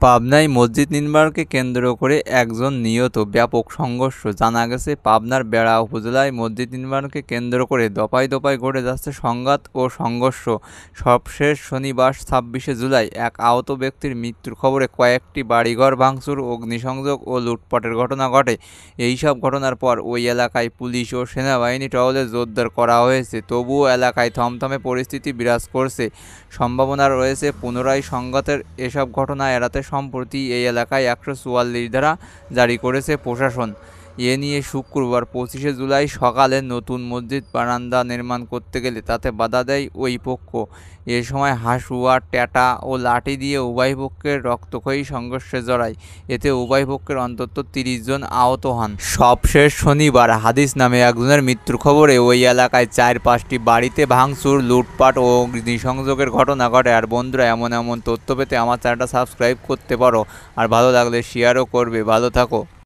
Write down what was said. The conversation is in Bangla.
পাবনায় মসজিদ নির্মাণকে কেন্দ্র করে একজন নিহত, ব্যাপক সংঘর্ষ। জানা গেছে, পাবনার বেড়া উপজেলায় মসজিদ নির্মাণকে কেন্দ্র করে দফায় দফায় ঘটে যাচ্ছে সংঘাত ও সংঘর্ষ। সবশেষ শনিবার ২৬শে জুলাই এক আহত ব্যক্তির মৃত্যুর খবরে কয়েকটি বাড়িঘর ভাঙচুর, অগ্নিসংযোগ ও লুটপাটের ঘটনা ঘটে। এইসব ঘটনার পর ওই এলাকায় পুলিশ ও সেনাবাহিনী টহলে জোরদার করা হয়েছে। তবুও এলাকায় থমথমে পরিস্থিতি বিরাজ করছে। সম্ভাবনা রয়েছে পুনরায় সংঘাতের। এসব ঘটনা এড়াতে সম্প্রতি এই এলাকায় ১৪৪ ধারা জারি করেছে প্রশাসন। এ নিয়ে শুক্রবার ২৫শে জুলাই সকালে নতুন মসজিদ বারান্দা নির্মাণ করতে গেলে তাতে বাধা দেয় ওই পক্ষ। এ সময় হাঁসুয়া, ট্যাটা ও লাঠি দিয়ে উভয় পক্ষের রক্তক্ষয়ী সংঘর্ষে জড়ায়। এতে উভয় পক্ষের অন্তত ৩০ জন আহত হন। সবশেষ শনিবার হাদিস নামে একজনের মৃত্যুর খবরে ওই এলাকায় ৪-৫টি বাড়িতে ভাঙচুর, লুটপাট ও অগ্নিসংযোগের ঘটনা ঘটে। আর বন্ধুরা, এমন তথ্য পেতে আমার চ্যানেলটা সাবস্ক্রাইব করতে পারো, আর ভালো লাগলে শেয়ারও করবে। ভালো থাকো।